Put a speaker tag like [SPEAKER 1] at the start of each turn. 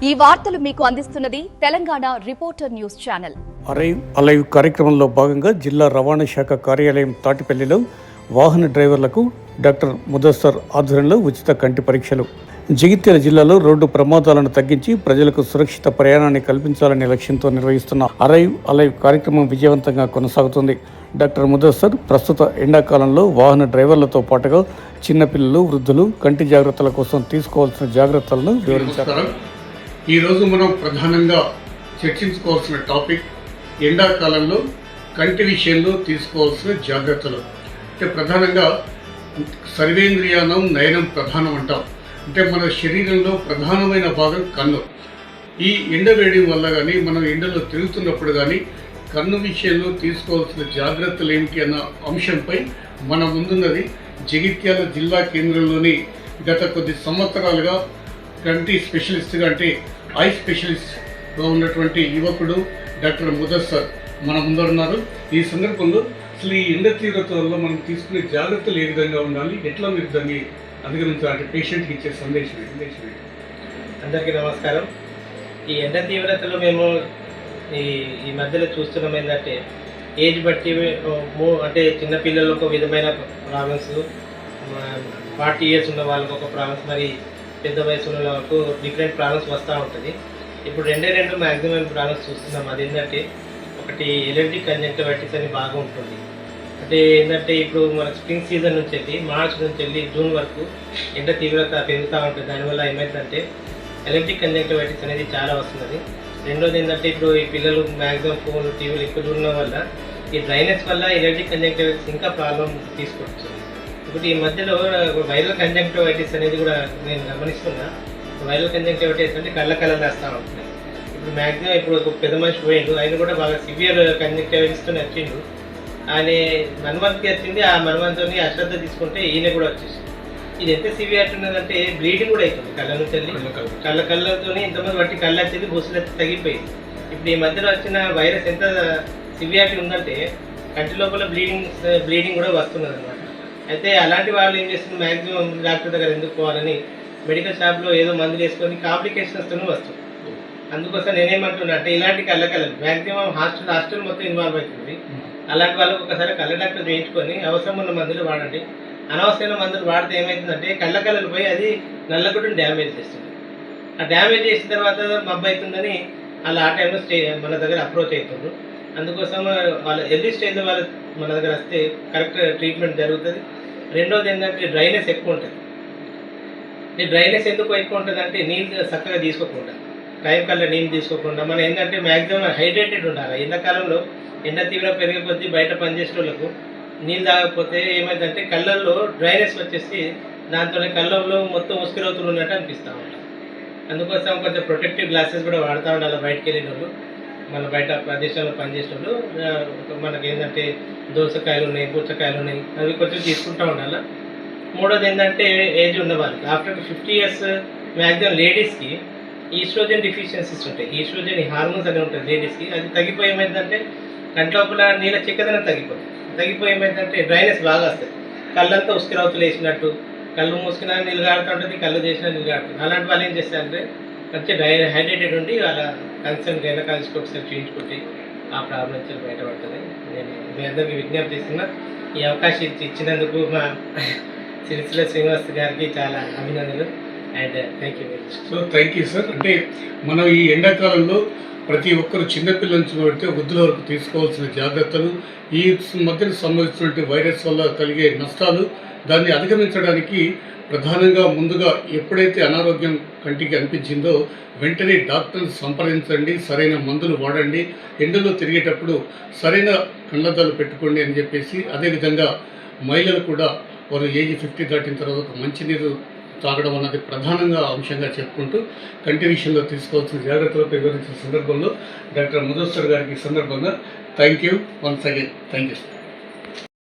[SPEAKER 1] ఈ వార్తలు మీకు అందిస్తున్నది Telangana reporter news channel.
[SPEAKER 2] Arrive alive కార్యక్రమంలో భాగంగా జిల్లా రవాణా శాఖ కార్యాలయం తాటిపల్లిలో వాహన డ్రైవర్లకు డాక్టర్ ముదస్సర్ ఆధ్వర్యంలో ఉచిత కంటి పరీక్షలు. జగిత్యాల జిల్లాలో రోడ్డు ప్రమాదాలను తగ్గించి ప్రజలకు సురక్షిత ప్రయాణాన్ని కల్పించాలనే లక్ష్యంతో నిర్వహిస్తున్న అరైవ్ అలైవ్ కార్యక్రమం విజయవంతంగా కొనసాగుతుంది. డాక్టర్ ముదస్సర్ ప్రస్తుత ఎండాకాలంలో వాహన డ్రైవర్లతో పాటుగా చిన్నపిల్లలు, వృద్ధులు కంటి జాగ్రత్తల కోసం తీసుకోవాల్సిన జాగ్రత్తలను వివరించారు.
[SPEAKER 3] ఈరోజు మనం ప్రధానంగా చర్చించుకోవాల్సిన టాపిక్ ఎండాకాలంలో కంటి విషయంలో తీసుకోవాల్సిన జాగ్రత్తలు. అంటే ప్రధానంగా సర్వేంద్రియానం నయనం ప్రధానం అంటాం. అంటే మన శరీరంలో ప్రధానమైన భాగం కన్ను. ఈ ఎండ వేయడం వల్ల కానీ మనం ఎండలో తిరుగుతున్నప్పుడు కానీ కన్ను విషయంలో తీసుకోవాల్సిన జాగ్రత్తలు ఏమిటి అన్న అంశంపై మన ముందున్నది జగిత్యాల జిల్లా కేంద్రంలోని గత కొద్ది సంవత్సరాలుగా కంటి స్పెషలిస్ట్గా అంటే ఐ స్పెషలిస్ట్గా ఉన్నటువంటి యువకుడు డాక్టర్ ముదస్సర్ మన ముందున్నారు. ఈ సందర్భంలో అసలు ఈ ఎండ తీవ్రత వల్ల మనం తీసుకునే జాగ్రత్తలు ఏ విధంగా ఉండాలి, ఎట్లా మీరు దాన్ని అధిగమించాలంటే పేషెంట్కి ఇచ్చే సందేశం.
[SPEAKER 4] అందరికీ నమస్కారం. ఈ ఎండ తీవ్రతలో మేము ఈ మధ్యలో చూస్తున్నాం ఏంటంటే ఏజ్ బట్టి అంటే చిన్నపిల్లలకు ఒక విధమైన ప్రాబ్లమ్స్, 40 years ఉన్న వాళ్ళకు ఒక ప్రాబ్లమ్స్, మరి పెద్ద వయసు ఉన్న వాళ్ళకు డిఫరెంట్ ప్రాబ్లమ్స్ వస్తూ ఉంటుంది. ఇప్పుడు రెండు మ్యాక్సిమం ప్రాబ్లమ్స్ చూస్తున్నాం. అది ఏంటంటే ఒకటి ఎలర్జిక్ కంజంక్టివైటిస్ అని బాగా ఉంటుంది. అంటే ఏంటంటే ఇప్పుడు మన స్ప్రింగ్ సీజన్ నుంచి వెళ్ళి మార్చ్ నుంచి వెళ్ళి జూన్ వరకు ఎండ తీవ్రత పెరుగుతూ ఉంటుంది. దానివల్ల ఏమైందంటే ఎలర్జిక్ కంజంక్టివైటిస్ అనేది చాలా వస్తున్నది. రెండోది ఏంటంటే ఇప్పుడు ఈ పిల్లలు మ్యాక్సిమం ఫోన్, టీవీలు ఎక్కువ చూడడం వల్ల ఈ డ్రైనెస్ వల్ల ఎలర్జిక్ కంజంక్టివైటిస్ ఇంకా ప్రాబ్లం తీసుకొస్తుంది. ఇప్పుడు ఈ మధ్యలో వైరల్ కంజంక్టివైటిస్ అనేది కూడా నేను గమనిస్తున్నా. వైరల్ కంజంక్టివైటిస్ అంటే కళ్ళ వేస్తూ ఉంటున్నాయి. ఇప్పుడు మ్యాక్సిమం ఇప్పుడు ఒక పెద్ద మనిషి పోయిండు, ఆయన కూడా బాగా సివియర్ కంజంక్టివైటిస్తో వచ్చిండు. ఆయన 1 monthకి వచ్చింది. ఆ 1 monthతో అశ్రద్ధ తీసుకుంటే ఈయన కూడా వచ్చేసి ఇది ఎంత సివియారిటీ ఉన్నదంటే బ్లీడింగ్ కూడా అవుతుంది కళ్ళ నుంచి వెళ్ళి. కళ్ళతో ఇంతమంది బట్టి కళ్ళు వచ్చేది, బుసులు అయితే తగ్గిపోయింది. ఇప్పుడు ఈ మధ్యలో వచ్చిన వైరస్ ఎంత సివియారిటీ ఉందంటే కంటి లోపల బ్లీడింగ్ కూడా వస్తున్నది అనమాట. అయితే అలాంటి వాళ్ళు ఏం చేస్తుంది, మ్యాక్సిమం డాక్టర్ దగ్గర ఎందుకు పోవాలని మెడికల్ షాప్లో ఏదో మందులు వేసుకొని కాంప్లికేషన్స్తోనే వస్తుంది. అందుకోసం నేనేమంటున్నా అంటే ఇలాంటి కళ్ళ మ్యాక్సిమం హాస్టల్ మొత్తం ఇన్వాల్వ్ అవుతుంది. అలాంటి వాళ్ళకి ఒకసారి కళ్ళ డాక్టర్ చేయించుకొని అవసరం ఉన్న మందులు వాడండి. అనవసరమైన మందులు వాడితే ఏమవుతుందంటే కళ్ళలు పోయి అది నల్లగుడ్డుని డ్యామేజ్ చేస్తుంది. ఆ డ్యామేజ్ చేసిన తర్వాత మబ్బు అవుతుందని వాళ్ళు ఆ టైంలో మన దగ్గర అప్రోచ్ అవుతుంది. అందుకోసం వాళ్ళ ఎర్లీ స్టేజ్లో వాళ్ళు మన దగ్గర వస్తే కరెక్ట్ ట్రీట్మెంట్ జరుగుతుంది. రెండోది ఏంటంటే డ్రైనెస్ ఎక్కువ ఉంటుంది. ఈ డ్రైనెస్ ఎందుకు ఎక్కువ ఉంటుంది అంటే నీళ్ళు చక్కగా తీసుకోకుండా, టైం కల్లా నీళ్ళు తీసుకోకుండా మనం ఏంటంటే మ్యాక్సిమం హైడ్రేటెడ్ ఉండాలి. ఎండాకాలంలో ఎండ తీవ్ర పెరిగే కొద్దీ బయట పనిచేసే వాళ్ళకు నీళ్ళు తాగకపోతే ఏమైందంటే కళ్ళల్లో డ్రైనెస్ వచ్చేసి దాంతో కళ్ళల్లో మొత్తం ఉస్కిరవుతులు ఉన్నట్టు అనిపిస్తూ ఉంటుంది. అందుకోసం కొంచెం ప్రొటెక్టివ్ గ్లాసెస్ కూడా వాడుతూ ఉండాలి. బయటకు వెళ్ళిన వాళ్ళు, మన బయట ప్రదేశంలో పనిచేసే వాళ్ళు. మనకి ఏంటంటే దోసకాయలు ఉన్నాయి, పుచ్చకాయలు ఉన్నాయి, అవి కొంచెం తీసుకుంటూ ఉండాలి. మూడోది ఏంటంటే ఏజ్ ఉన్న వాళ్ళకి ఆఫ్టర్ 50 years మ్యాక్సిమం లేడీస్కి ఈస్ట్రోజన్ డిఫిషియన్సీస్ ఉంటాయి. ఈస్ట్రోజన్ హార్మోన్స్ అని ఉంటుంది లేడీస్కి. అది తగ్గిపోయి ఏమైందంటే కంటి లోపల నీళ్ళ చిక్కదనం తగ్గిపోయి ఏమైందంటే డ్రైనెస్ బాగా వస్తుంది. కళ్ళంతా ఉస్కిరవుతులు వేసినట్టు, కళ్ళు మూసుకున్నా నీళ్ళు కాడుతూ ఉంటుంది, కళ్ళు చేసినా నీళ్ళు కాడుతుంది. అలాంటి వాళ్ళు ఏం చేస్తారంటే మంచిగా హైడ్రేటెడ్ ఉండి వాళ్ళ కన్సర్న్ గైనకాలజిస్ట్ ఒకసారి చూయించుకుంటే ఆ ప్రాబ్లం నుంచి బయటపడుతుంది. నేను మీ అందరికీ విజ్ఞప్తి చేస్తున్నా. ఈ అవకాశం ఇచ్చినందుకు మా సిరిసిల్ల శ్రీనివాస్ గారికి చాలా అభినందనలు and thank you very much.
[SPEAKER 3] So thank you sir. అంటే మనం ఈ ఎండాకాలంలో ప్రతి ఒక్కరు చిన్నపిల్లల నుంచి పెడితే వృద్ధుల వరకు తీసుకోవాల్సిన జాగ్రత్తలు, ఈ మధ్యన సంభవిస్తున్నటువంటి వైరస్ వల్ల కలిగే నష్టాలు, దాన్ని అధిగమించడానికి ప్రధానంగా ముందుగా ఎప్పుడైతే అనారోగ్యం కంటికి అనిపించిందో వెంటనే డాక్టర్ని సంప్రదించండి, సరైన మందులు వాడండి, ఎండలో తిరిగేటప్పుడు సరైన కళ్ళద్దాలు పెట్టుకోండి అని చెప్పేసి, అదేవిధంగా మహిళలు కూడా వారు ఏజ్ 50 దాటిన తర్వాత మంచినీరు తాగడం అన్నది ప్రధానంగా అంశంగా చెప్పుకుంటూ కంటి విషయంలో తీసుకోవాల్సిన జాగ్రత్తలపై వివరించిన సందర్భంలో డాక్టర్ ముదస్సర్ గారికి ఈ సందర్భంగా thank you once again. Thank you.